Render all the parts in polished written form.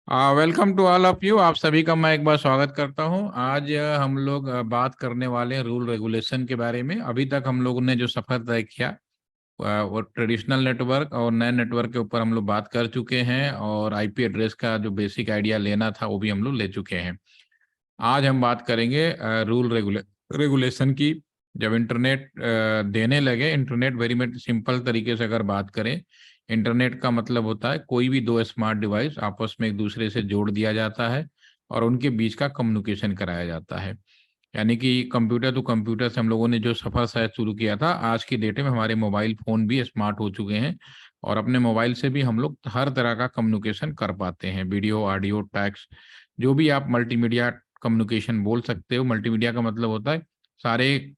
Welcome to all of you. आप सभी का मैं एक बार स्वागत करता हूं। आज हम लोग बात करने वाले हैं रूल रेगुलेशन के बारे में। अभी तक हम लोगों ने जो सफर तय किया वो ट्रेडिशनल नेटवर्क और नए नेटवर्क के ऊपर हम लोग बात कर चुके हैं, और आईपी एड्रेस का जो बेसिक आइडिया लेना था वो भी हम लोग ले चुके हैं। आज हम बात करेंगे रूल रेगुलेशन की। जब इंटरनेट देने लगे, इंटरनेट वेरी मच सिंपल तरीके से अगर बात करें, इंटरनेट का मतलब होता है कोई भी दो स्मार्ट डिवाइस आपस में एक दूसरे से जोड़ दिया जाता है और उनके बीच का कम्युनिकेशन कराया जाता है। यानी कि कंप्यूटर टू कंप्यूटर से हम लोगों ने जो सफर शायद शुरू किया था, आज की डेट में हमारे मोबाइल फोन भी स्मार्ट हो चुके हैं और अपने मोबाइल से भी हम लोग हर तरह का कम्युनिकेशन कर पाते हैं। वीडियो, ऑडियो, टेक्स्ट, जो भी आप मल्टीमीडिया कम्युनिकेशन बोल सकते हो। मल्टीमीडिया का मतलब होता है सारे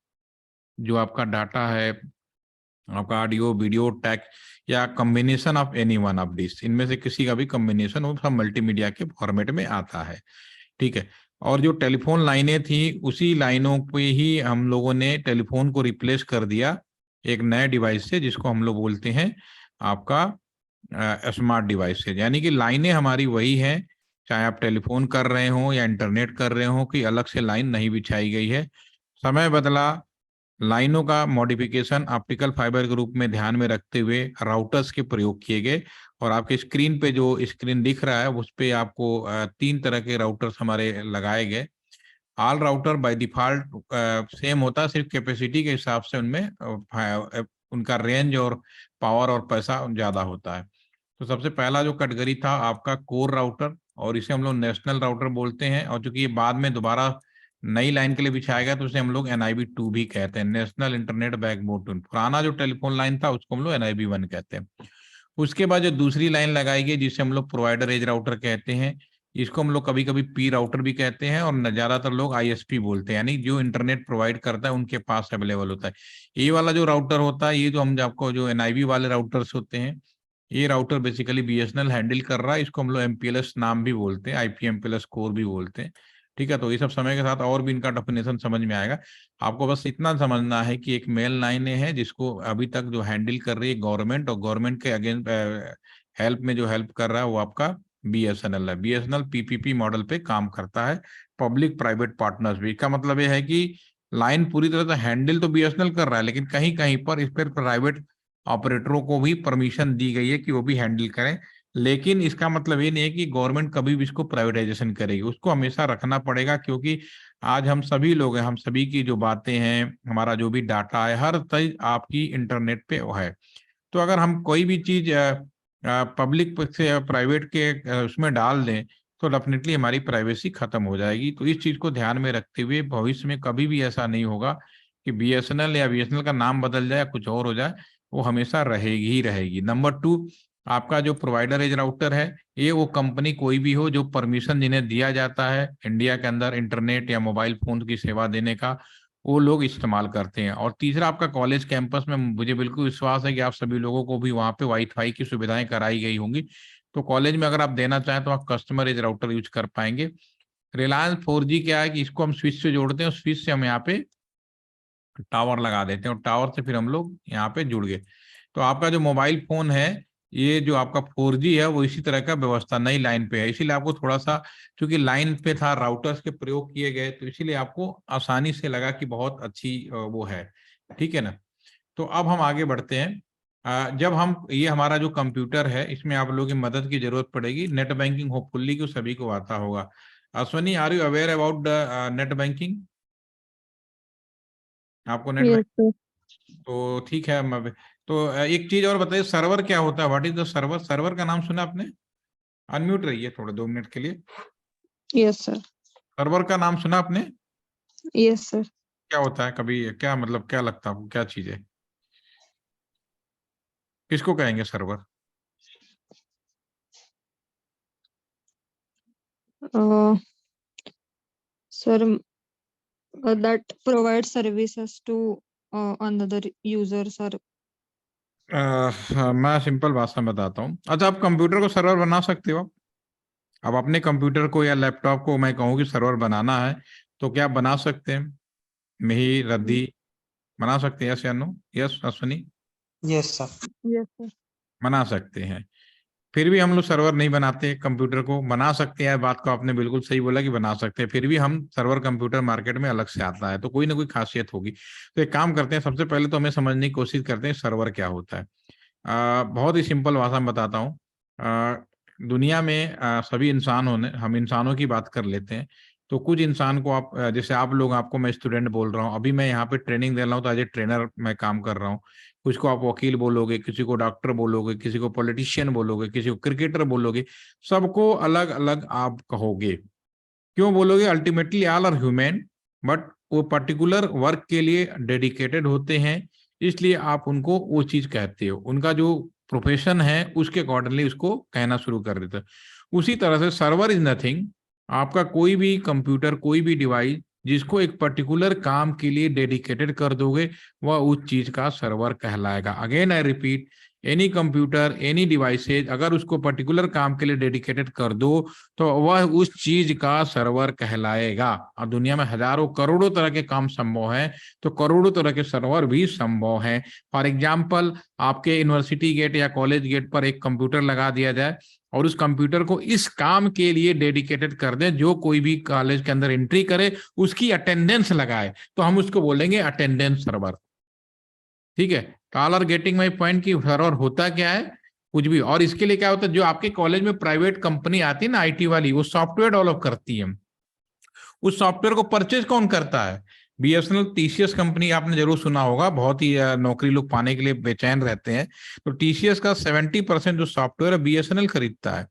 जो आपका डाटा है, आपका ऑडियो, वीडियो, टेक्स्ट या combination of any one of this, इनमें से किसी का भी कॉम्बिनेशन वो सब मल्टीमीडिया के फॉर्मेट में आता है। ठीक है। और जो टेलीफोन लाइनें थी, उसी लाइनों पे ही हम लोगों ने टेलीफोन को रिप्लेस कर दिया एक नए डिवाइस से, जिसको हम लोग बोलते हैं आपका स्मार्ट डिवाइस से। यानी कि लाइनें हमारी वही हैं, चाहे आप टेलीफोन कर रहे हो या इंटरनेट कर रहे हो, कि अलग से लाइन नहीं बिछाई गई है। समय बदला, लाइनों का मॉडिफिकेशन ऑप्टिकल फाइबर के रूप में ध्यान में रखते हुए राउटर्स के प्रयोग किए गए। और आपके स्क्रीन पे जो स्क्रीन दिख रहा है उस पे आपको तीन तरह के राउटर्स हमारे लगाए गए। All router by default same होता है, सिर्फ कैपेसिटी के हिसाब से उनमें उनका रेंज और पावर और पैसा ज़्यादा होता है। तो सबसे पहला जो कैटेगरी था आपका कोर राउटर, और इसे हम लोग नेशनल राउटर बोलते हैं। और चूंकि ये बाद में दोबारा नई लाइन के लिए बिछाया गया तो उसे हम लोग NIB2 भी कहते हैं, नेशनल इंटरनेट बैकबोन। पुराना जो टेलीफोन लाइन था उसको हम लोग NIB1 कहते हैं। उसके बाद जो दूसरी लाइन लगाई गई जिसे हम लोग प्रोवाइडर एज राउटर कहते हैं, इसको हम लोग कभी कभी पी राउटर भी कहते हैं, और ज्यादातर लोग ISP बोलते हैं, यानी जो इंटरनेट प्रोवाइड करता है उनके पास अवेलेबल होता है। ये वाला जो राउटर होता है, ये जो हम आपको जो NIB वाले राउटर्स होते हैं, ये राउटर बेसिकली BSNL हैंडल कर रहा है। इसको हम लोग MPLS नाम भी बोलते हैं, IP MPLS कोर भी बोलते हैं। ठीक है। तो ये सब समय के साथ और भी इनका डेफिनेशन समझ में आएगा। आपको बस इतना समझना है कि एक मेल लाइन है जिसको अभी तक जो हैंडल कर रही है गवर्नमेंट, और गवर्नमेंट के अगेंस्ट हेल्प में जो हेल्प कर रहा है वो आपका BSNL है। BSNL PPP मॉडल पे काम करता है, पब्लिक प्राइवेट पार्टनर्स भी। इसका मतलब ये है कि लाइन पूरी तरह से हैंडल तो BSNL कर रहा है, लेकिन कहीं कहीं पर इस पर प्राइवेट ऑपरेटरों को भी परमिशन दी गई है कि वो भी हैंडल करें। लेकिन इसका मतलब ये नहीं है कि गवर्नमेंट कभी भी इसको प्राइवेटाइजेशन करेगी, उसको हमेशा रखना पड़ेगा, क्योंकि आज हम सभी लोग हैं, हम सभी की जो बातें हैं, हमारा जो भी डाटा है, हर चीज आपकी इंटरनेट पे है। तो अगर हम कोई भी चीज पब्लिक से प्राइवेट के उसमें डाल दें तो डेफिनेटली हमारी प्राइवेसी खत्म हो जाएगी। तो इस चीज को ध्यान में रखते हुए भविष्य में कभी भी ऐसा नहीं होगा कि BSNL या BSNL का नाम बदल जाए, कुछ और हो जाए, वो हमेशा रहेगी ही रहेगी। नंबर 2, आपका जो प्रोवाइडर एज राउटर है, ये वो कंपनी कोई भी हो जो परमिशन जिन्हें दिया जाता है इंडिया के अंदर इंटरनेट या मोबाइल फोन की सेवा देने का, वो लोग इस्तेमाल करते हैं। और तीसरा, आपका कॉलेज कैंपस में मुझे बिल्कुल विश्वास है कि आप सभी लोगों को भी वहाँ पे वाईफाई की सुविधाएं कराई गई होंगी। तो कॉलेज में अगर आप देना चाहें तो आप कस्टमर एज राउटर यूज कर पाएंगे। रिलायंस 4G क्या है कि इसको हम स्विच से जोड़ते हैं, स्विच से हम यहाँ पे टावर लगा देते हैं, और टावर से फिर हम लोग यहाँ पे जुड़ गए। तो आपका जो मोबाइल फोन है, ये जो आपका 4G है, वो इसी तरह का व्यवस्था नई लाइन पे है। इसीलिए आपको थोड़ा सा, क्योंकि लाइन पे था, राउटर्स के प्रयोग किए गए, तो इसीलिए आपको आसानी से लगा कि बहुत अच्छी वो है। ठीक है ना। तो अब हम आगे बढ़ते हैं। जब हम, ये हमारा जो कंप्यूटर है, इसमें आप लोगों की मदद की जरूरत पड़ेगी। नेट बैंकिंग होपफुली को सभी को आता होगा। Ashwani, are you aware about the net banking? आपको नेट यस बैंकिंग, सर। तो ठीक है। तो एक चीज और बताइए, सर्वर क्या होता है? What is the server? Server का नाम सुना आपने? अनम्यूट रहिए थोड़े 2 मिनट के लिए। Yes sir. सर्वर का नाम सुना आपने? Yes sir. क्या होता है? कभी क्या मतलब, क्या लगता है आपको, क्या चीज है? किसको कहेंगे server? Sir, that provide services to another users or मैं सिंपल भाषा में बताता हूँ। अच्छा, आप कंप्यूटर को सर्वर बना सकते हो? अब अपने कंप्यूटर को या लैपटॉप को मैं कहूँ कि सर्वर बनाना है, तो क्या आप बना सकते हैं? मिही, रद्दी, बना सकते हैं? यस या no? Yes Ashwani? Yes sir. Yes sir. बना सकते हैं। फिर भी हम लोग सर्वर नहीं बनाते, कंप्यूटर को बना सकते हैं, बात को आपने बिल्कुल सही बोला कि बना सकते हैं, फिर भी हम सर्वर कंप्यूटर मार्केट में अलग से आता है, तो कोई ना कोई खासियत होगी। तो एक काम करते हैं, सबसे पहले तो हमें समझने की कोशिश करते हैं सर्वर क्या होता है। बहुत ही सिंपल भाषा में बताता हूँ। दुनिया में सभी इंसानों ने, हम इंसानों की बात कर लेते हैं, तो कुछ इंसान को आप जैसे आप लोग, आपको मैं स्टूडेंट बोल रहा हूँ, अभी मैं यहाँ पे ट्रेनिंग दे रहा हूँ, तो एज ए ट्रेनर मैं काम कर रहा हूँ। कुछ को आप वकील बोलोगे, किसी को डॉक्टर बोलोगे, किसी को पॉलिटिशियन बोलोगे, किसी को क्रिकेटर बोलोगे, सबको अलग अलग आप कहोगे। क्यों बोलोगे? Ultimately all are human, but वो पर्टिकुलर वर्क के लिए डेडिकेटेड होते हैं, इसलिए आप उनको वो चीज कहते हो, उनका जो प्रोफेशन है उसके अकॉर्डिंगली उसको कहना शुरू कर देते हो। उसी तरह से सर्वर इज नथिंग, आपका कोई भी कंप्यूटर, कोई भी डिवाइस जिसको एक पर्टिकुलर काम के लिए डेडिकेटेड कर दोगे, वह उस चीज का सर्वर कहलाएगा। Again I repeat, any computer, any devices अगर उसको पर्टिकुलर काम के लिए डेडिकेटेड कर दो, तो वह उस चीज का सर्वर कहलाएगा। और दुनिया में हजारों करोड़ों तरह के काम संभव है, तो करोड़ों तरह के सर्वर भी संभव है। फॉर एग्जाम्पल, आपके यूनिवर्सिटी गेट या कॉलेज गेट पर एक कंप्यूटर लगा दिया जाए और उस कंप्यूटर को इस काम के लिए डेडिकेटेड कर दे, जो कोई भी कॉलेज के अंदर एंट्री करे उसकी अटेंडेंस लगाए, तो हम उसको बोलेंगे अटेंडेंस सर्वर। ठीक है, तो all are getting my point की सर्वर होता क्या है? कुछ भी। और इसके लिए क्या होता है, जो आपके कॉलेज में प्राइवेट कंपनी आती है ना आईटी वाली, वो सॉफ्टवेयर डेवलप करती है, उस सॉफ्टवेयर को परचेज कौन करता है? बीएसएनएल, टीसीएस कंपनी आपने जरूर सुना होगा, बहुत ही नौकरी लोग पाने के लिए बेचैन रहते हैं। तो टीसीएस का 70% जो सॉफ्टवेयर है बीएसएनएल खरीदता है।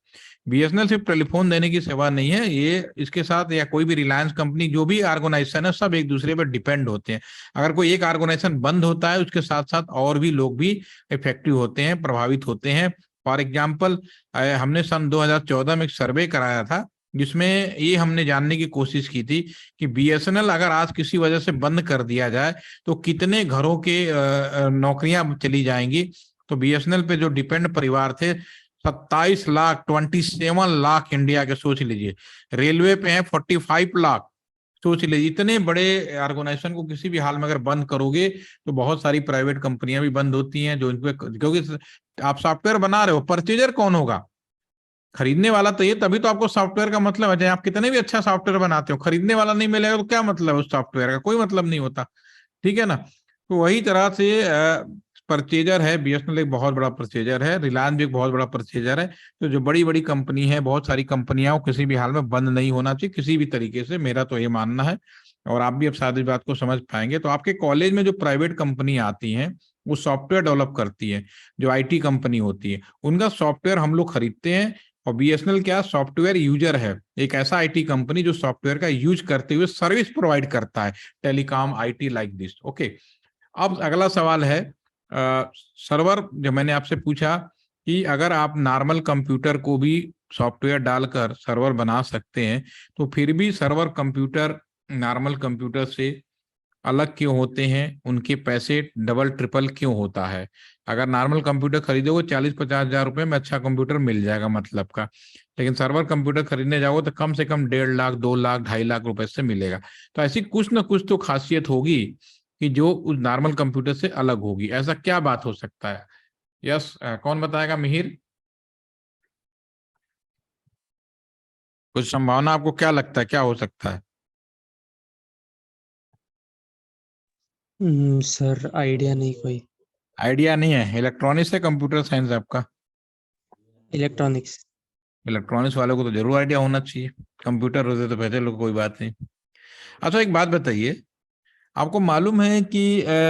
बीएसएनएल सिर्फ टेलीफोन देने की सेवा नहीं है, ये इसके साथ या कोई भी रिलायंस कंपनी, जो भी ऑर्गेनाइजेशन है, सब एक दूसरे पर डिपेंड होते हैं। अगर कोई एक ऑर्गेनाइजेशन बंद होता है, उसके साथ साथ और भी लोग भी इफेक्टिव होते हैं, प्रभावित होते हैं। फॉर एग्जाम्पल, हमने सन 2014 में एक सर्वे कराया था, जिसमें ये हमने जानने की कोशिश की थी कि बीएसएनएल अगर आज किसी वजह से बंद कर दिया जाए तो कितने घरों के नौकरियां चली जाएंगी। तो बीएसएनएल पे जो डिपेंड परिवार थे 27 लाख, 27 लाख इंडिया के, सोच लीजिए। रेलवे पे है 45 लाख, सोच लीजिए। इतने बड़े ऑर्गेनाइजेशन को किसी भी हाल में अगर बंद करोगे, तो बहुत सारी प्राइवेट कंपनियां भी बंद होती हैं जो इनपे, क्योंकि आप सॉफ्टवेयर बना रहे हो, परचेजर कौन होगा? खरीदने वाला तो ये, तभी तो आपको सॉफ्टवेयर का मतलब है। चाहे आप कितने भी अच्छा सॉफ्टवेयर बनाते हो, खरीदने वाला नहीं मिलेगा तो क्या मतलब है उस सॉफ्टवेयर का? कोई मतलब नहीं होता। ठीक है ना? तो वही तरह से परचेजर है, बीएसएनएल एक बहुत बड़ा परचेजर है, रिलायंस भी एक बहुत बड़ा परचेजर है। तो जो बड़ी बड़ी कंपनी है, बहुत सारी कंपनियां, किसी भी हाल में बंद नहीं होना चाहिए किसी भी तरीके से, मेरा तो ये मानना है। और आप भी अब शायद इस बात को समझ पाएंगे। तो आपके कॉलेज में जो प्राइवेट कंपनी आती हैं, वो सॉफ्टवेयर डेवलप करती है, जो आईटी कंपनी होती है, उनका सॉफ्टवेयर हम लोग खरीदते हैं। और बीएसएनएल क्या, सॉफ्टवेयर यूजर है, एक ऐसा आईटी कंपनी जो सॉफ्टवेयर का यूज करते हुए सर्विस प्रोवाइड करता है, telecom IT like this. Okay, अब अगला सवाल है सर्वर। जो मैंने आपसे पूछा कि अगर आप नॉर्मल कंप्यूटर को भी सॉफ्टवेयर डालकर सर्वर बना सकते हैं, तो फिर भी सर्वर कंप्यूटर नॉर्मल कंप्यूटर से अलग क्यों होते हैं, उनके पैसे डबल ट्रिपल क्यों होता है? अगर नॉर्मल कंप्यूटर खरीदोगे 40-50 हजार रुपए में अच्छा कंप्यूटर मिल जाएगा मतलब का, लेकिन सर्वर कंप्यूटर खरीदने जाओगे तो कम से कम 1.5 लाख, 2 लाख, 2.5 लाख रुपए से मिलेगा। तो ऐसी कुछ ना कुछ तो खासियत होगी कि जो उस नॉर्मल कंप्यूटर से अलग होगी। ऐसा क्या बात हो सकता है? यस, कौन बताएगा? मिहिर, कुछ संभावना आपको क्या लगता है, क्या हो सकता है? सर आइडिया नहीं कोई। आइडिया नहीं है? इलेक्ट्रॉनिक्स है, कंप्यूटर साइंस आपका? इलेक्ट्रॉनिक्स। इलेक्ट्रॉनिक्स वालों को तो जरूर आइडिया होना चाहिए, कंप्यूटर होते तो पहले लोग, कोई बात नहीं। अच्छा, एक बात बताइए, आपको मालूम है कि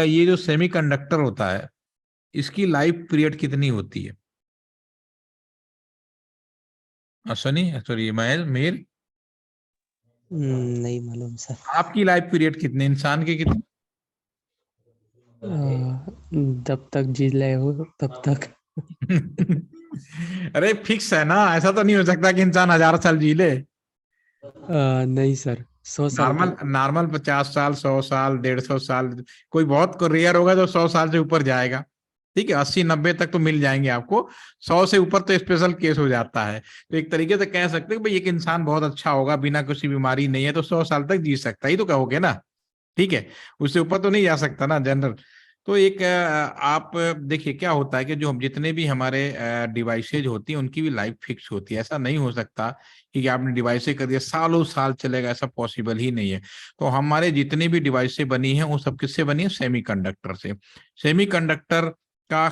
ये जो सेमीकंडक्टर होता है, इसकी लाइफ पीरियड कितनी होती है? सनी, सॉरी महेश, मीर, नहीं मालूम सर। आपकी लाइफ पीरियड कितनी, इंसान की कितनी? जब तक जी ले हो तब तक। अरे फिक्स है ना, ऐसा तो नहीं हो सकता कि इंसान 1000 साल जी ले। नहीं सर, 100 साल नॉर्मल तक। नॉर्मल 50 साल, 100 साल, 150 साल, कोई बहुत को रेयर होगा जो 100 साल से ऊपर जाएगा। ठीक है, 80-90 तक तो मिल जाएंगे आपको, 100 से ऊपर तो स्पेशल केस हो जाता है। तो एक तरीके से कह सकते हैं कि भाई एक इंसान बहुत अच्छा होगा, बिना किसी बीमारी नहीं है, तो 100 साल तक जी सकता ही, तो कहोगे ना? ठीक है, उससे ऊपर तो नहीं जा सकता ना जनरल। तो एक आप देखिए क्या होता है कि जो हम जितने भी हमारे डिवाइसेज होती हैं उनकी भी लाइफ फिक्स होती है। ऐसा नहीं हो सकता कि आपने डिवाइसेज कर दिया सालों साल चलेगा, ऐसा पॉसिबल ही नहीं है। तो हमारे जितनी भी डिवाइसेज बनी हैं वो सब किससे बनी है? सेमीकंडक्टर से। सेमीकंडक्टर का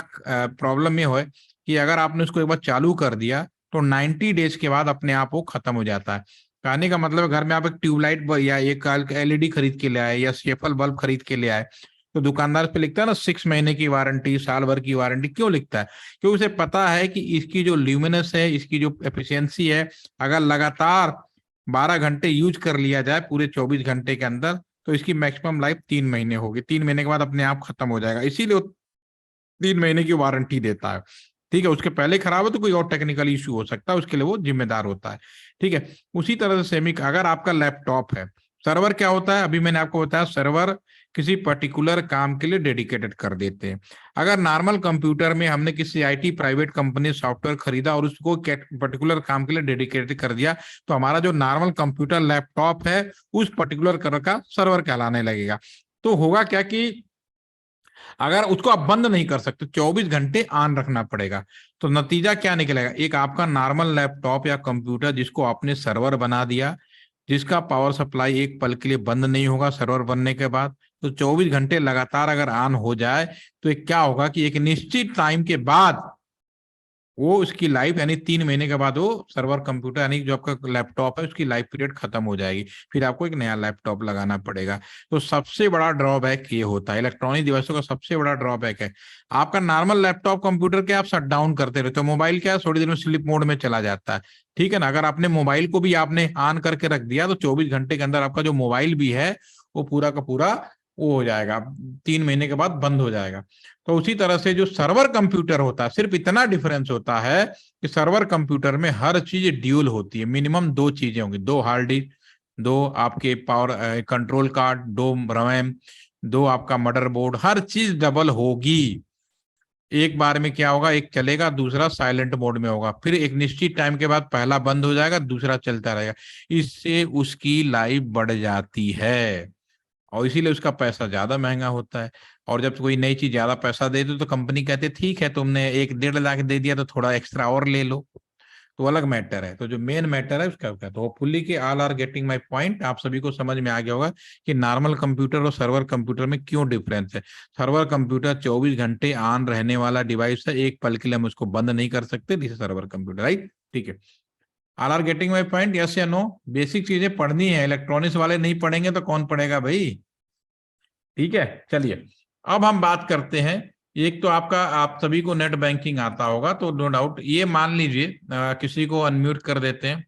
प्रॉब्लम ये है कि अगर आपने उसको एक बार चालू कर दिया तो 90 डेज के बाद अपने आप वो खत्म हो जाता है। कहने का मतलब है घर में आप एक ट्यूबलाइट या एक एलईडी खरीद के ले आए या सेफल बल्ब खरीद के ले आए, तो दुकानदार पे लिखता है ना 6 महीने की वारंटी, साल भर की वारंटी। क्यों लिखता है? क्योंकि उसे पता है कि इसकी जो ल्यूमिनस है, इसकी जो एफिशिएंसी है, अगर लगातार 12 घंटे यूज कर लिया जाए पूरे 24 घंटे के अंदर, तो इसकी मैक्सिमम लाइफ 3 महीने होगी। 3 महीने के बाद अपने आप खत्म हो जाएगा, इसीलिए वो 3 महीने की वारंटी देता है। ठीक है, उसके पहले खराब है तो कोई और टेक्निकल इश्यू हो सकता है, उसके लिए वो जिम्मेदार होता है। ठीक है, उसी तरह से अगर आपका लैपटॉप है, सर्वर क्या होता है? अभी मैंने आपको बताया, सर्वर किसी पर्टिकुलर काम के लिए डेडिकेटेड कर देते हैं। अगर नॉर्मल कंप्यूटर में हमने किसी आईटी प्राइवेट कंपनी सॉफ्टवेयर खरीदा और उसको पर्टिकुलर काम के लिए डेडिकेटेड कर दिया, तो हमारा जो नॉर्मल कंप्यूटर लैपटॉप है उस पर्टिकुलर का सर्वर कहलाने लगेगा। तो होगा क्या कि अगर उसको आप बंद नहीं कर सकते, 24 घंटे ऑन रखना पड़ेगा, तो नतीजा क्या निकलेगा? एक आपका नॉर्मल लैपटॉप या कंप्यूटर जिसको आपने सर्वर बना दिया, जिसका पावर सप्लाई एक पल के लिए बंद नहीं होगा सर्वर बनने के बाद, तो 24 घंटे लगातार अगर ऑन हो जाए तो एक क्या होगा कि एक निश्चित टाइम के बाद वो उसकी लाइफ, यानी 3 महीने के बाद वो सर्वर कंप्यूटर यानी जो आपका लैपटॉप है उसकी लाइफ पीरियड खत्म हो जाएगी, फिर आपको एक नया लैपटॉप लगाना पड़ेगा। तो सबसे बड़ा ड्रॉबैक ये होता है, इलेक्ट्रॉनिक डिवाइसों का सबसे बड़ा ड्रॉबैक है। आपका नॉर्मल लैपटॉप कंप्यूटर के आप शट डाउन करते रहते हो, मोबाइल क्या है थोड़ी देर में स्लीप मोड में चला जाता है। ठीक है ना, अगर आपने मोबाइल को भी आपने ऑन करके रख दिया तो 24 घंटे के अंदर आपका जो मोबाइल भी है वो पूरा का पूरा वो हो जाएगा, 3 महीने के बाद बंद हो जाएगा। तो उसी तरह से जो सर्वर कंप्यूटर होता है, सिर्फ इतना डिफरेंस होता है कि सर्वर कंप्यूटर में हर चीज ड्यूल होती है। मिनिमम 2 चीजें होंगी, 2 हार्ड डिस्क, 2 आपके पावर कंट्रोल कार्ड, 2 रैम, 2 आपका मदरबोर्ड, हर चीज डबल होगी। एक बार में क्या होगा, एक चलेगा दूसरा साइलेंट मोड में होगा, फिर एक निश्चित टाइम के बाद पहला बंद हो जाएगा दूसरा चलता रहेगा। इससे उसकी लाइफ बढ़ जाती है और इसीलिए उसका पैसा ज्यादा महंगा होता है। और जब कोई नई चीज ज्यादा पैसा दे दो तो कंपनी कहते ठीक है तुमने 1-1.5 लाख दे दिया तो थोड़ा एक्स्ट्रा और ले लो, तो अलग मैटर है। तो जो मेन मैटर है उसका क्या, तो होपफुली कि all are getting my point, आप सभी को समझ में आ गया होगा कि नॉर्मल कंप्यूटर और सर्वर कंप्यूटर में क्यों डिफरेंस है। सर्वर कंप्यूटर 24 घंटे ऑन रहने वाला डिवाइस है, एक पल के लिए हम उसको बंद नहीं कर सकते, दिस सर्वर कंप्यूटर, राइट? ठीक है, all are getting my point, yes या नो? बेसिक चीजें पढ़नी है, इलेक्ट्रॉनिक्स वाले नहीं पढ़ेंगे तो कौन पढ़ेगा भाई? ठीक है, चलिए अब हम बात करते हैं। एक तो आपका, आप सभी को नेट बैंकिंग आता होगा तो नो डाउट, ये मान लीजिए किसी को अनम्यूट कर देते हैं।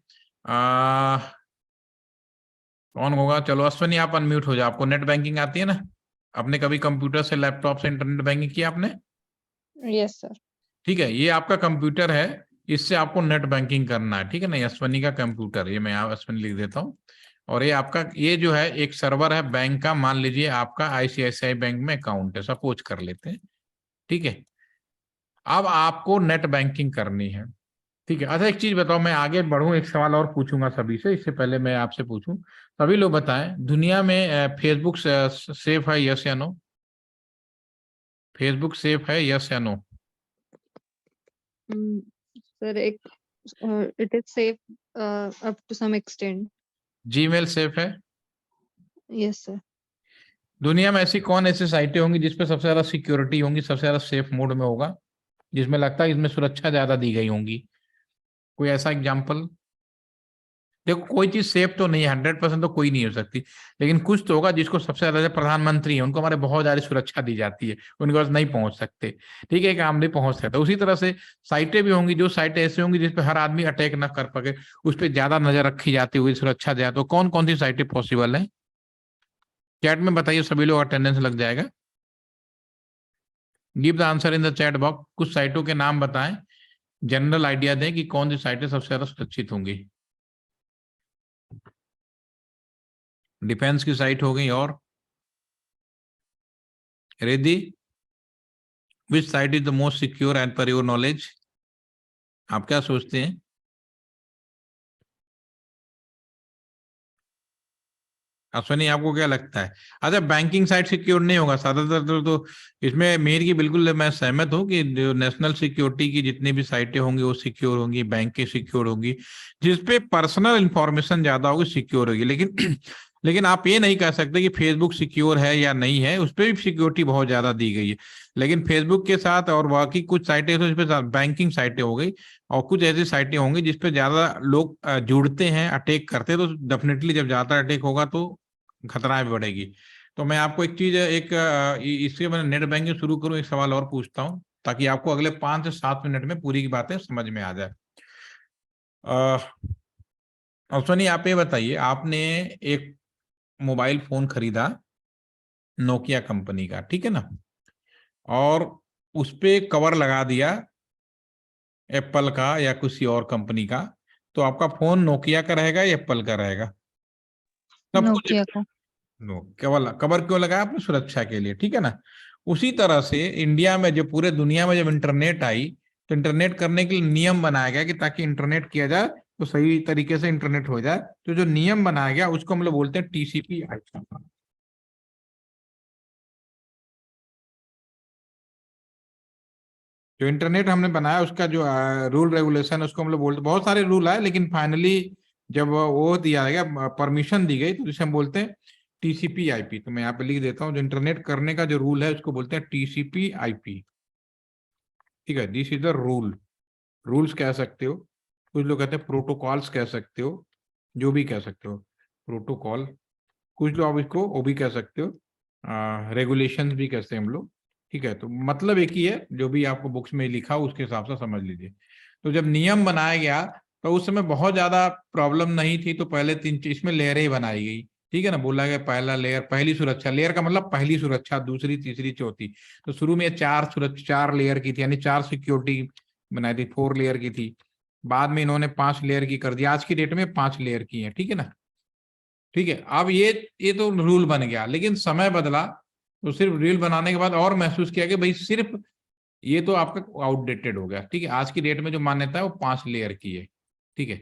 कौन होगा? चलो अश्वनी आप अनम्यूट हो जाओ, आपको नेट बैंकिंग आती है ना? आपने कभी कंप्यूटर से लैपटॉप से इंटरनेट बैंकिंग किया आपने? Yes, sir. ठीक है, ये आपका कंप्यूटर है, इससे आपको नेट बैंकिंग करना है। ठीक है ना, ये अश्वनी का कंप्यूटर, ये मैं यहाँ अश्वनी लिख देता हूँ। और ये आपका ये जो है एक सर्वर है बैंक का, मान लीजिए आपका आईसीआईसीआई बैंक में अकाउंट है, सपोज कर लेते हैं। ठीक है, अब आपको नेट बैंकिंग करनी है। ठीक है, अच्छा एक चीज बताओ, मैं आगे बढ़ूं एक सवाल और पूछूंगा सभी से, इससे पहले मैं आपसे पूछूं, सभी लोग बताएं, दुनिया में फेसबुक सेफ है, यस या नो? फेसबुक सेफ है, यस या no? Mm, sir, it is safe up to some extent. Gmail safe है? Yes, sir. दुनिया में ऐसी कौन ऐसी साइटें होंगी जिसपे सबसे ज्यादा सिक्योरिटी होंगी, सबसे ज्यादा सेफ मोड में होगा, जिसमें लगता है इसमें सुरक्षा ज्यादा दी गई होंगी? कोई ऐसा एग्जाम्पल? देखो कोई चीज सेफ तो नहीं है, 100% तो कोई नहीं हो सकती, लेकिन कुछ तो होगा जिसको सबसे ज्यादा, जैसे प्रधानमंत्री है उनको हमारे बहुत ज्यादा सुरक्षा दी जाती है, उनके पास नहीं पहुंच सकते। ठीक है, काम नहीं पहुंच सकता। उसी तरह से साइटें भी होंगी, जो साइटें ऐसी होंगी जिसपे हर आदमी अटैक ना कर सके, उस पर ज्यादा नजर रखी जाती हुई सुरक्षा दिया, तो कौन कौन सी साइटें पॉसिबल है? चैट में बताइए, सभी लोग अटेंडेंस लग जाएगा। Give the answer in the chat box, कुछ साइटों के नाम बताएं, जनरल आइडिया दें कि कौन सी साइटें सबसे ज्यादा सुरक्षित होंगी। डिफेंस की साइट हो गई, और ready, which site is the most secure and per your knowledge? आप क्या सोचते हैं? अश्विनी आपको क्या लगता है? अच्छा, बैंकिंग साइड सिक्योर नहीं होगा ज्यादातर तो इसमें मेयर की बिल्कुल मैं सहमत हूँ कि जो नेशनल सिक्योरिटी की जितनी भी साइटें होंगी वो सिक्योर होंगी, बैंकें सिक्योर होंगी, जिसपे पर्सनल इंफॉर्मेशन ज्यादा होगी सिक्योर होगी। लेकिन लेकिन आप ये नहीं कह सकते कि फेसबुक सिक्योर है या नहीं है, उस पर भी सिक्योरिटी बहुत ज्यादा दी गई है। लेकिन फेसबुक के साथ और बाकी कुछ साइटें तो इस पे बैंकिंग साइटें हो गई, और कुछ ऐसी साइटें होंगी जिसपे ज्यादा लोग जुड़ते हैं, अटैक करते हैं, तो डेफिनेटली जब ज्यादा अटैक होगा तो खतरा भी बढ़ेगी। तो मैं आपको एक चीज इससे मैंने नेट बैंकिंग शुरू करूं, एक सवाल और पूछता हूं ताकि आपको अगले 5 से 7 मिनट में पूरी की बातें समझ में आ जाए। अश्वनी आप ये बताइए, आपने एक मोबाइल फोन खरीदा नोकिया कंपनी का, ठीक है ना, और उस पे कवर लगा दिया एप्पल का या किसी और कंपनी का, तो आपका फोन नोकिया का रहेगा या एप्पल का रहेगा? सब कुछ नोकिया का। नो, केवल कवर क्यों लगाया आपने? सुरक्षा के लिए, ठीक है ना। उसी तरह से इंडिया में जो पूरे दुनिया में जब इंटरनेट आई, तो इंटरनेट करने के लिए नियम बनाया गया कि ताकि इंटरनेट किया जाए तो सही तरीके से इंटरनेट हो जाए। तो जो नियम बनाया गया उसको हम लोग बोलते हैं टीसीपी। जो इंटरनेट हमने बनाया उसका जो रूल रेगुलेशन है उसको हम लोग बोलते, बहुत सारे रूल आए लेकिन फाइनली जब वो दिया गया, परमिशन दी गई, तो जिसे हम बोलते हैं टीसीपी आईपी। तो मैं यहाँ पे लिख देता हूँ, जो इंटरनेट करने का जो रूल है उसको बोलते हैं टीसीपी आईपी, ठीक है। This is the rule. Rules कह सकते हो, कुछ लोग कहते हैं प्रोटोकॉल्स कह सकते हो, जो भी कह सकते हो, प्रोटोकॉल, कुछ लोग इसको वो भी कह सकते हो, रेगुलेशंस भी कहते हैं हम लोग, ठीक है। तो मतलब एक ही है, जो भी आपको बुक्स में लिखा हो उसके हिसाब से समझ लीजिए। तो जब नियम बनाया गया तो उस समय बहुत ज्यादा प्रॉब्लम नहीं थी, तो पहले इसमें लेयरें ही बनाई गई, ठीक है ना। बोला गया पहला लेयर, पहली सुरक्षा लेयर का मतलब पहली सुरक्षा, दूसरी, तीसरी, चौथी। तो शुरू में 4 लेयर की थी, यानी 4 सिक्योरिटी बनाई थी, 4 लेयर की थी। बाद में इन्होंने 5 लेयर की कर दिया, आज की डेट में 5 लेयर की है, ठीक है ना। ठीक है, अब ये तो रूल बन गया, लेकिन समय बदला तो सिर्फ रूल बनाने के बाद और महसूस किया कि भाई सिर्फ ये तो आपका आउटडेटेड हो गया, ठीक है। आज की डेट में जो मान्यता है वो 5 लेयर की है, ठीक है।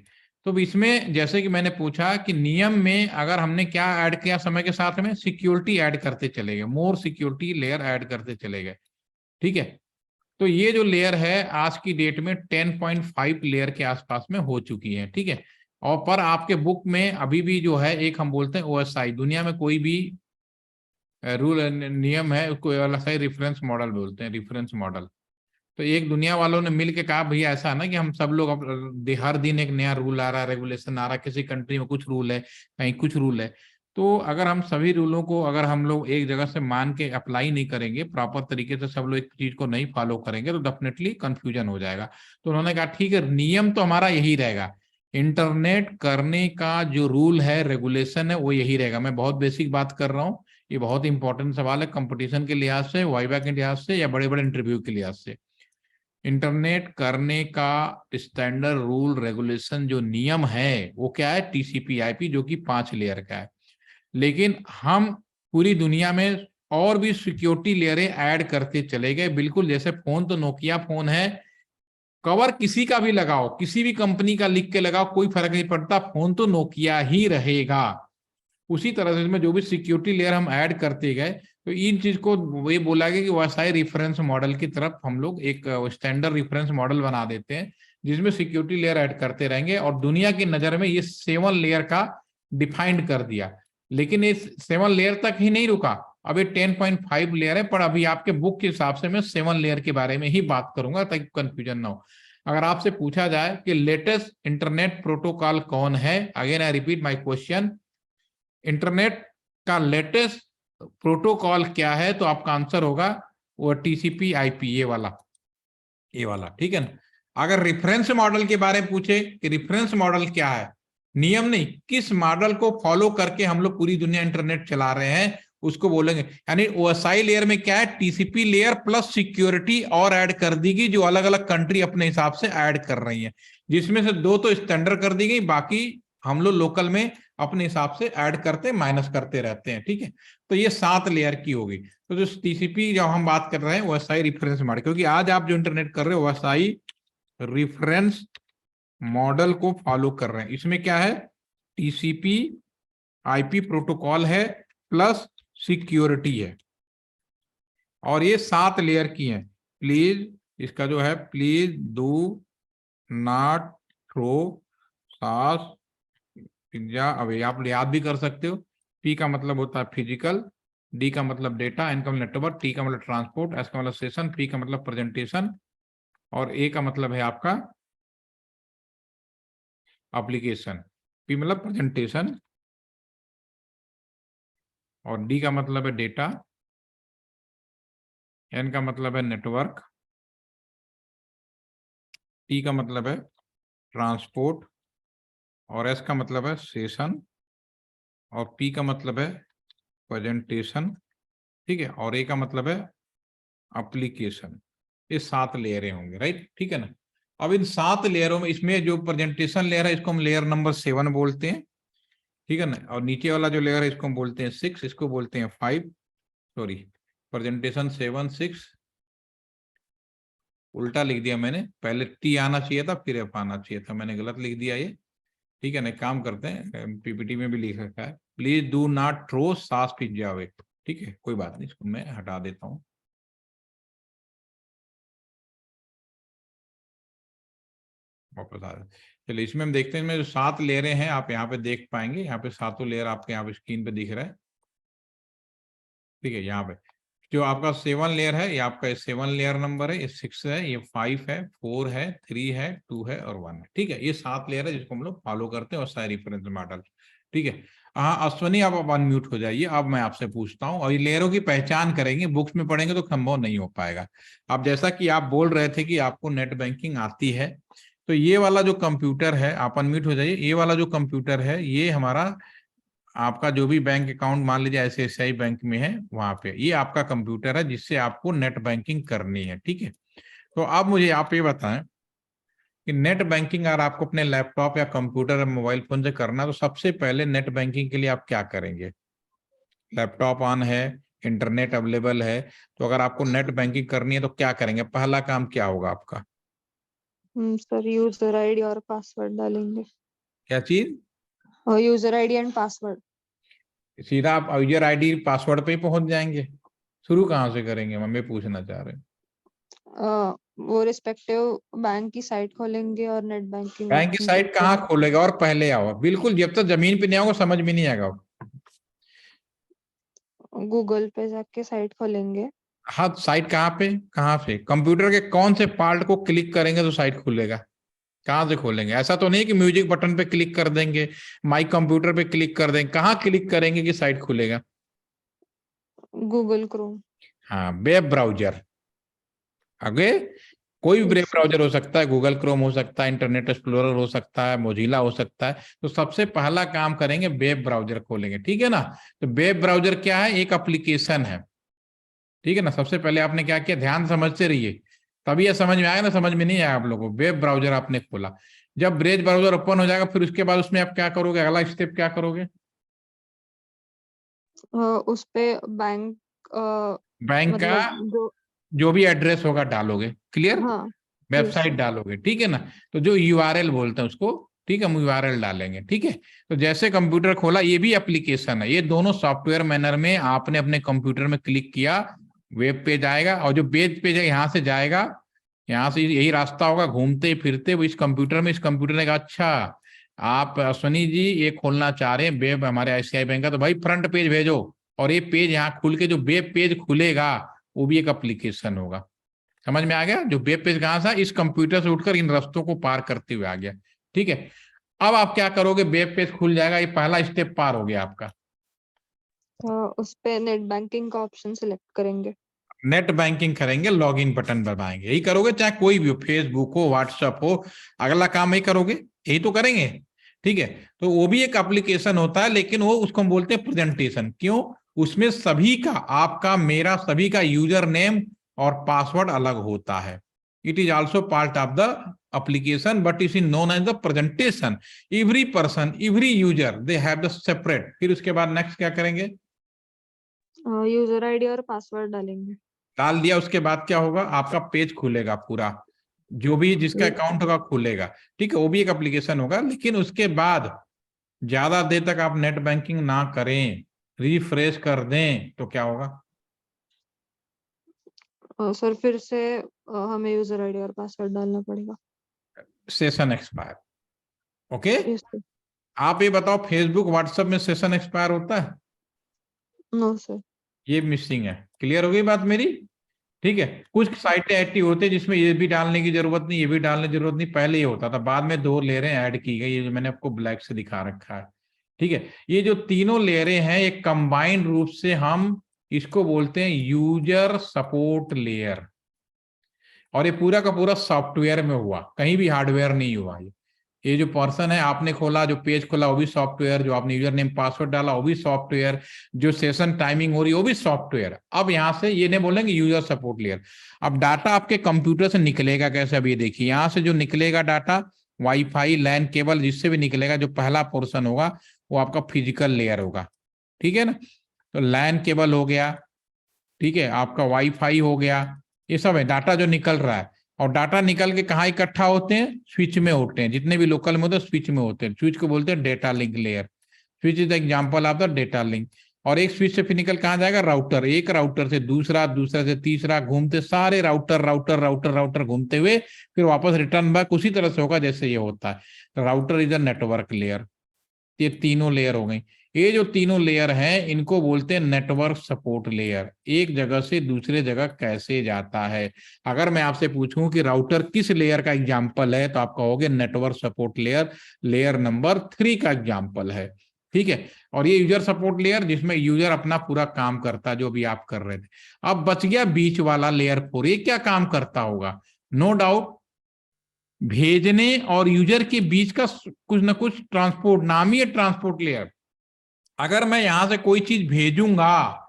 तो इसमें जैसे कि मैंने पूछा कि नियम में अगर हमने क्या ऐड किया, समय के साथ में सिक्योरिटी ऐड करते चले गए, मोर सिक्योरिटी लेयर ऐड करते चले गए, ठीक है। तो ये जो लेयर है आज की डेट में 10.5 लेयर के आसपास में हो चुकी है, ठीक है। और पर आपके बुक में अभी भी जो है एक हम बोलते हैं ओएसआई, दुनिया में कोई भी रूल नियम है उसको ओएसआई रेफरेंस मॉडल बोलते हैं, रेफरेंस मॉडल। तो एक दुनिया वालों ने मिल के कहा भैया ऐसा ना कि हम सब लोग हर दिन एक नया रूल आ रहा है, रेगुलेशन आ रहा है, किसी कंट्री में कुछ रूल है, कहीं कुछ रूल है। तो अगर हम सभी रूलों को अगर हम लोग एक जगह से मान के अप्लाई नहीं करेंगे प्रॉपर तरीके से, सब लोग एक चीज को नहीं फॉलो करेंगे, तो डेफिनेटली कंफ्यूजन हो जाएगा। तो उन्होंने कहा ठीक है, नियम तो हमारा यही रहेगा, इंटरनेट करने का जो रूल है, रेगुलेशन है, वो यही रहेगा। मैं बहुत बेसिक बात कर रहा हूँ, ये बहुत इंपॉर्टेंट सवाल है कंपटीशन के लिहाज से, वाइवा के लिहाज से, या बड़े बड़े इंटरव्यू के लिहाज से। इंटरनेट करने का स्टैंडर्ड रूल रेगुलेशन जो नियम है वो क्या है? टीसीपी आईपी, जो कि 5 लेयर का है। लेकिन हम पूरी दुनिया में और भी सिक्योरिटी लेयरें ऐड करते चले गए, बिल्कुल जैसे फोन तो नोकिया फोन है, कवर किसी का भी लगाओ, किसी भी कंपनी का लिख के लगाओ, कोई फर्क नहीं पड़ता, फोन तो नोकिया ही रहेगा। उसी तरह से इसमें जो भी सिक्योरिटी लेयर हम ऐड करते गए, तो इन चीज को ये बोला गया कि वाईफाई रेफरेंस मॉडल की तरफ हम लोग एक स्टैंडर्ड रेफरेंस मॉडल बना देते हैं, जिसमें सिक्योरिटी लेयर ऐड करते रहेंगे। और दुनिया की नजर में ये 7 लेयर का डिफाइंड कर दिया। लेकिन ये 7 लेयर तक ही नहीं रुका, अब ये 10.5 लेयर है। पर अभी आपके बुक के हिसाब से मैं 7 लेयर के बारे में ही बात करूंगा ताकि कंफ्यूजन ना हो। अगर आपसे पूछा जाए कि लेटेस्ट इंटरनेट प्रोटोकॉल कौन है, again I repeat my question, internet का लेटेस्ट प्रोटोकॉल क्या है, तो आपका आंसर होगा वो टीसीपी आईपी, ये वाला, ठीक है ना। अगर रेफरेंस मॉडल के बारे में पूछे कि रेफरेंस मॉडल क्या है, नियम नहीं, किस मॉडल को फॉलो करके हम लोग पूरी दुनिया इंटरनेट चला रहे हैं, उसको बोलेंगे। यानी ओएसआई लेयर में क्या है? टीसीपी लेयर प्लस सिक्योरिटी और ऐड कर दी गई, जो अलग अलग कंट्री अपने हिसाब से ऐड कर रही है, जिसमें से 2 तो स्टैंडर्ड कर दी गई, बाकी हम लोग लोकल में अपने हिसाब से ऐड करते माइनस करते रहते हैं, ठीक है। तो ये 7 लेयर की होगी। तो जो टीसीपी जब हम बात कर रहे हैं ओएसआई रेफरेंस मॉडल, क्योंकि आज आप जो इंटरनेट कर रहे हो ओएसआई रेफरेंस मॉडल को फॉलो कर रहे हैं। इसमें क्या है? टीसीपी आईपी प्रोटोकॉल है प्लस सिक्योरिटी है, और ये 7 लेयर की है। प्लीज इसका जो है, प्लीज डू नॉट थ्रो सास पिज्जा अवे, आप याद भी कर सकते हो। पी का मतलब होता है फिजिकल, डी का मतलब डेटा, एन का मतलब नेटवर्क, टी का मतलब ट्रांसपोर्ट, एस का मतलब सेशन, पी का मतलब प्रेजेंटेशन, और ए का मतलब है आपका एप्लीकेशन। पी मतलब प्रेजेंटेशन, और डी का मतलब है डेटा, एन का मतलब है नेटवर्क, टी का मतलब है ट्रांसपोर्ट, और एस का मतलब है सेशन, और पी का मतलब है प्रेजेंटेशन, ठीक है, और ए का मतलब है एप्लीकेशन। ये 7 लेयरें होंगे, राइट, ठीक है ना। अब इन 7 लेयरों में इसमें जो प्रेजेंटेशन लेयर है इसको हम लेयर नंबर 7 बोलते हैं, ठीक है ना, और नीचे वाला जो लेयर है इसको हम बोलते हैं 6, इसको बोलते हैं 5, सॉरी प्रेजेंटेशन 7 6, उल्टा लिख दिया मैंने, पहले टी आना चाहिए था फिर एफ आना चाहिए था, मैंने गलत लिख दिया ये, ठीक है ना। काम करते हैं, पीपीटी में भी लिख रखा है, प्लीज डू नॉट थ्रो सास पिज्जा अवे, ठीक है, कोई बात नहीं, इसको मैं हटा देता हूँ। वापस आ जाए। चलिए इसमें हम देखते हैं, इसमें जो 7 लेयरें हैं आप यहाँ पे देख पाएंगे, यहाँ पे 7 लेयर आपके यहाँ पे स्क्रीन पे दिख रहा है, ठीक है। यहाँ पे जो आपका 7 लेयर है, ये आपका 7 लेयर नंबर है, ये 6 है, ये 5 है, 4 है, 3 है, 2 है और 1 है, ठीक है। ये 7 लेयर है जिसको हम लोग फॉलो करते हैं और सारे रेफरेंस मॉडल, ठीक है। हाँ अश्वनी, आप अनम्यूट हो जाइए। अब मैं आपसे पूछता हूँ, और ये लेयरों की पहचान करेंगे, बुक्स में पढ़ेंगे तो संभव नहीं हो पाएगा। अब जैसा कि आप बोल रहे थे कि आपको नेट बैंकिंग आती है, तो ये वाला जो कंप्यूटर है, आप अनम्यूट हो जाइए, ये वाला जो कंप्यूटर है ये हमारा, आपका जो भी बैंक अकाउंट मान लीजिए ICICI बैंक में है, वहां पे ये आपका कंप्यूटर है जिससे आपको नेट बैंकिंग करनी है, ठीक है। तो अब मुझे आप ये बताएं कि नेट बैंकिंग अगर आपको अपने लैपटॉप या कंप्यूटर या मोबाइल फोन से करना है, तो सबसे पहले नेट बैंकिंग के लिए आप क्या करेंगे? लैपटॉप ऑन है, इंटरनेट अवेलेबल है, तो अगर आपको नेट बैंकिंग करनी है तो क्या करेंगे? पहला काम क्या होगा आपका? सर यूजर आईडी और पासवर्ड डालेंगे, क्या चीज? और यूजर आईडी एंड पासवर्ड। सीधा आप यूजर आईडी पासवर्ड पे ही पहुंच जाएंगे? शुरू कहाँ से करेंगे, मैं पूछना चाह रहे हैं। वो रिस्पेक्टिव बैंक की साइट खोलेंगे और नेट बैंकिंग बैंक की ऑप्शन साइट कहाँ खोलेगा और पहले आओ? बिल्कुल, जब तक जमीन पे नहीं आओगे समझ में नहीं आएगा। गूगल पे जाके साइट खोलेंगे। हाँ, साइट कहाँ पे कंप्यूटर के कौन से पार्ट को क्लिक करेंगे तो साइट खुलेगा? कहाँ से खोलेंगे? ऐसा तो नहीं कि म्यूजिक बटन पे क्लिक कर देंगे, माई कंप्यूटर पे क्लिक कर देंगे, कहाँ क्लिक करेंगे कि साइट खुलेगा? Google Chrome. हाँ, वेब ब्राउजर। आगे कोई भी वेब ब्राउजर हो सकता है, गूगल क्रोम हो सकता है, इंटरनेट एक्सप्लोरर हो सकता है, मोजिला हो सकता है। तो सबसे पहला काम करेंगे वेब ब्राउजर खोलेंगे, ठीक है ना। तो वेब ब्राउजर क्या है? एक एप्लीकेशन है, ठीक है ना। सबसे पहले आपने क्या किया, ध्यान समझते रहिए, तभी ये समझ में आएगा ना, समझ में नहीं आएगा आप लोगों को। वेब ब्राउजर आपने खोला, जब ब्रेज ब्राउजर ओपन हो जाएगा फिर उसके बाद उसमें आप क्या करोगे, अगला स्टेप क्या करोगे? उस पे बैंक बैंक का मतलब जो भी एड्रेस होगा डालोगे, क्लियर, हाँ वेबसाइट डालोगे, ठीक है ना। तो जो यूआरएल बोलते हैं उसको, ठीक है, हम यूआरएल डालेंगे, ठीक है। तो जैसे कंप्यूटर खोला, ये भी एप्लीकेशन है, ये दोनों सॉफ्टवेयर मैनर में आपने अपने कंप्यूटर में क्लिक किया, वेब पेज आएगा, और जो वेब पेज है यहाँ से जाएगा, यहाँ से यही रास्ता होगा, घूमते फिरते वो इस कंप्यूटर में, इस कंप्यूटर ने कहा अच्छा आप अश्वनी जी ये खोलना चाह रहे हैं वेब हमारे ICICI बैंक का, तो भाई फ्रंट पेज भेजो, और ये पेज यहाँ खुल के जो वेब पेज खुलेगा वो भी एक एप्लीकेशन होगा। समझ में आ गया? जो वेब पेज कहां था, इस कंप्यूटर से उठकर इन रास्तों को पार करते हुए आ गया, ठीक है। अब आप क्या करोगे, वेब पेज खुल जाएगा, ये पहला स्टेप पार हो गया आपका। उस पे नेट बैंकिंग का ऑप्शन सिलेक्ट करेंगे। नेट बैंकिंग करेंगे, लॉगिन बटन दबाएंगे, यही करोगे, चाहे कोई भी हो, फेसबुक हो, व्हाट्सएप हो, अगला काम यही करोगे, यही तो करेंगे, ठीक है। तो वो भी एक एप्लीकेशन होता है, लेकिन वो उसको हम बोलते हैं प्रेजेंटेशन। क्यों? उसमें सभी का, आपका मेरा सभी का यूजर नेम और पासवर्ड अलग होता है। It is also part of the application but is known as the presentation. Every person, every user, they have the separate. फिर उसके बाद नेक्स्ट क्या करेंगे? यूजर आईडी और पासवर्ड डालेंगे। डाल दिया, उसके बाद क्या होगा, आपका पेज खुलेगा पूरा, जो भी जिसका अकाउंट होगा खुलेगा, ठीक है, वो भी एक एप्लीकेशन होगा। लेकिन उसके बाद ज्यादा देर तक आप नेट बैंकिंग ना करें, रिफ्रेश कर दें तो क्या होगा? सर फिर से हमें यूजर आईडी और पासवर्ड डालना पड़ेगा। Session expire. Okay, yes sir. आप ये बताओ, फेसबुक व्हाट्सएप में सेशन एक्सपायर होता है? No sir. ये मिसिंग है। क्लियर हो गई बात मेरी? ठीक है। कुछ साइटें ऐसी होती है जिसमें ये भी डालने की जरूरत नहीं, ये भी डालने की जरूरत नहीं, पहले ये होता था, बाद में 2 लेयरें ऐड की गई, ये जो मैंने आपको ब्लैक से दिखा रखा है। ठीक है, ये जो तीनों लेयरें हैं, ये कंबाइंड रूप से हम इसको बोलते हैं यूजर सपोर्ट लेयर। और ये पूरा का पूरा सॉफ्टवेयर में हुआ, कहीं भी हार्डवेयर नहीं हुआ। ये जो पर्सन है, आपने खोला, जो पेज खोला वो भी सॉफ्टवेयर, जो आपने यूजर नेम पासवर्ड डाला वो भी सॉफ्टवेयर, जो सेशन टाइमिंग हो रही है वो भी सॉफ्टवेयर। अब यहां से ये नहीं बोलेंगे यूजर सपोर्ट लेयर। अब डाटा आपके कंप्यूटर से निकलेगा कैसे? अब ये देखिए, यहां से जो निकलेगा डाटा, वाईफाई लैन केबल जिससे भी निकलेगा, जो पहला पोर्शन होगा वो आपका फिजिकल लेयर होगा। ठीक है ना? तो लैन केबल हो गया, ठीक है, आपका वाईफाई हो गया, ये सब है डाटा जो निकल रहा है। और डाटा निकल के कहाँ इकट्ठा होते हैं? स्विच में होते हैं, जितने भी लोकल में होते हैं स्विच में होते हैं। स्विच को बोलते हैं data link layer. Switch is the example of the data link. और एक स्विच से फिर निकल कहाँ जाएगा? राउटर। एक राउटर से दूसरा, दूसरा से तीसरा, घूमते सारे राउटर राउटर राउटर राउटर घूमते हुए फिर वापस रिटर्न बैक उसी तरह से होगा जैसे ये होता है। Router is a network layer. ये तीनों लेयर हो गई। ये जो तीनों लेयर हैं इनको बोलते हैं नेटवर्क सपोर्ट लेयर। एक जगह से दूसरे जगह कैसे जाता है? अगर मैं आपसे पूछूं कि राउटर किस लेयर का एग्जांपल है, तो आप कहोगे network support layer, layer number 3 का एग्जांपल है। ठीक है। और ये यूजर सपोर्ट लेयर, जिसमें यूजर अपना पूरा काम करता है, जो भी आप कर रहे थे। अब बच गया बीच वाला लेयर 4। ये क्या काम करता होगा? नो डाउट, भेजने और यूजर के बीच का कुछ ना कुछ ट्रांसपोर्ट, नाम ही है ट्रांसपोर्ट लेयर। अगर मैं यहां से कोई चीज भेजूंगा,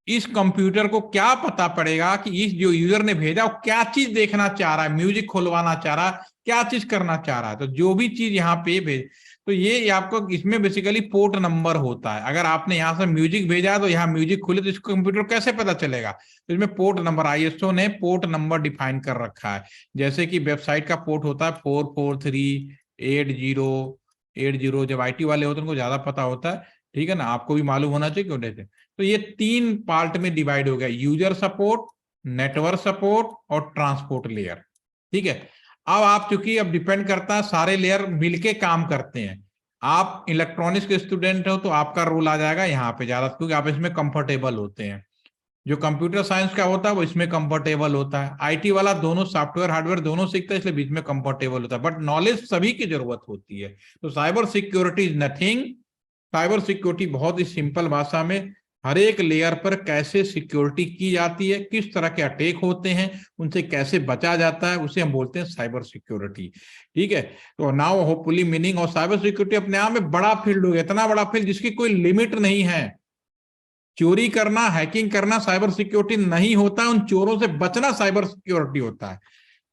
इस कंप्यूटर को क्या पता पड़ेगा कि इस जो यूजर ने भेजा वो क्या चीज देखना चाह रहा है, म्यूजिक खुलवाना चाह रहा है, क्या चीज करना चाह रहा है। तो जो भी चीज यहाँ पे भेज, तो ये आपको इसमें बेसिकली पोर्ट नंबर होता है। अगर आपने यहाँ से म्यूजिक भेजा तो यहाँ म्यूजिक खुले, तो इसको कंप्यूटर कैसे पता चलेगा? तो इसमें पोर्ट नंबर, आईएसओ ने पोर्ट नंबर डिफाइन कर रखा है। जैसे कि वेबसाइट का पोर्ट होता है 4438080। जब IT वाले होते हैं उनको ज्यादा पता होता है, ठीक है ना, आपको भी मालूम होना चाहिए क्यों देते। तो ये 3 पार्ट में डिवाइड हो गया, यूजर सपोर्ट, नेटवर्क सपोर्ट और ट्रांसपोर्ट लेयर। ठीक है। अब आप चूंकि अब डिपेंड करता है, सारे लेयर मिलके काम करते हैं। आप इलेक्ट्रॉनिक्स के स्टूडेंट हो तो आपका रोल आ जाएगा यहाँ पे ज्यादा, क्योंकि आप इसमें कंफर्टेबल होते हैं। जो कंप्यूटर साइंस का होता है वो इसमें कंफर्टेबल होता है। IT वाला दोनों सॉफ्टवेयर हार्डवेयर दोनों सीखता है, इसलिए बीच में कंफर्टेबल होता है। बट नॉलेज सभी की जरूरत होती है। तो cyber security is nothing. Cyber security बहुत ही सिंपल भाषा में, हर एक लेयर पर कैसे सिक्योरिटी की जाती है, किस तरह के अटैक होते हैं, उनसे कैसे बचा जाता है, उसे हम बोलते हैं साइबर सिक्योरिटी। ठीक है। तो नाउ होपफुली मीनिंग, और साइबर सिक्योरिटी अपने आप में बड़ा फील्ड हो गया, इतना बड़ा फील्ड जिसकी कोई लिमिट नहीं है। चोरी करना, हैकिंग करना साइबर सिक्योरिटी नहीं होता, उन चोरों से बचना साइबर सिक्योरिटी होता है।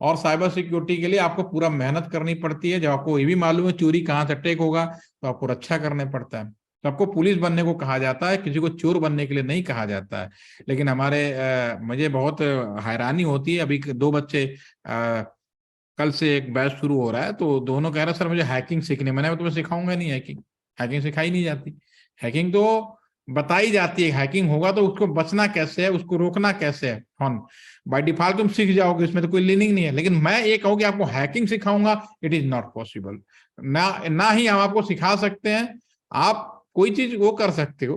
और साइबर सिक्योरिटी के लिए आपको पूरा मेहनत करनी पड़ती है। जब आपको ये भी मालूम है चोरी कहाँ से अटैक होगा, तो आपको रक्षा करने पड़ता है। तो आपको पुलिस बनने को कहा जाता है, किसी को चोर बनने के लिए नहीं कहा जाता है। लेकिन मुझे बहुत हैरानी होती है, अभी 2 बच्चे, कल से एक बैच शुरू हो रहा है, तो दोनों कह रहे हैं सर मुझे हैकिंग सीखनी। मैंने तुम्हें सिखाऊंगा नहीं हैकिंग, हैकिंग सिखाई नहीं जाती। हैकिंग तो बताई जाती है, हैकिंग होगा तो उसको बचना कैसे है, उसको रोकना कैसे है। फॉन बाय डिफॉल्ट तुम सीख जाओगे, इसमें तो कोई लीनिंग नहीं है। लेकिन मैं ये कहूँ कि आपको हैकिंग सिखाऊंगा, इट इज नॉट पॉसिबल। ना ही हम आपको सिखा सकते हैं। आप कोई चीज वो कर सकते हो,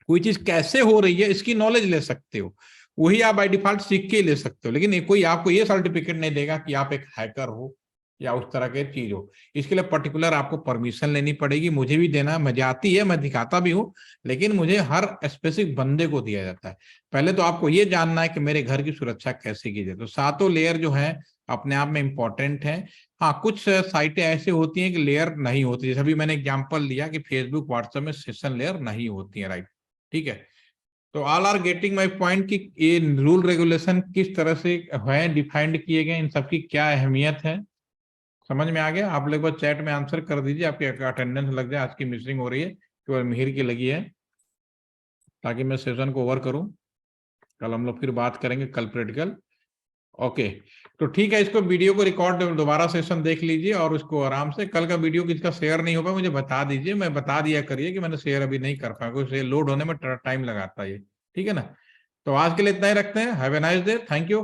कोई चीज कैसे हो रही है इसकी नॉलेज ले सकते हो, वही आप बाय डिफॉल्ट सीख के ले सकते हो। लेकिन कोई आपको ये सर्टिफिकेट नहीं देगा कि आप एक हैकर हो या उस तरह के चीज हो। इसके लिए पर्टिकुलर आपको परमिशन लेनी पड़ेगी, मुझे भी देना, मुझे आती है, मैं दिखाता भी हूँ, लेकिन मुझे हर स्पेसिफिक बंदे को दिया जाता है। पहले तो आपको ये जानना है कि मेरे घर की सुरक्षा कैसे की जाए। तो सातों लेयर जो है अपने आप में इंपॉर्टेंट है। हाँ, कुछ साइटें ऐसे होती हैं कि लेयर नहीं होती, जैसे अभी मैंने एग्जाम्पल दिया कि फेसबुक व्हाट्सएप में सेशन लेयर नहीं होती है, राइट। ठीक है। तो all are getting my point कि ये रूल रेगुलेशन किस तरह से है डिफाइंड किए गए, इन सबकी क्या अहमियत है, समझ में आ गया? आप लोग बस चैट में आंसर कर दीजिए, आपकी अटेंडेंस लग जाए। आज की मिसिंग हो रही है, केवल मिहिर की लगी है, ताकि मैं सेशन को ओवर करूं। कल हम लोग फिर बात करेंगे, कल प्रैक्टिकल। ओके, तो ठीक है, इसको वीडियो को रिकॉर्ड दोबारा सेशन देख लीजिए और उसको आराम से, कल का वीडियो किसका शेयर नहीं होगा मुझे बता दीजिए, मैं बता दिया करिए कि मैंने शेयर अभी नहीं कर पाया, क्योंकि लोड होने में टाइम लगाता है ये, ठीक है ना। तो आज के लिए इतना ही रखते हैं। Have a nice day, thank you.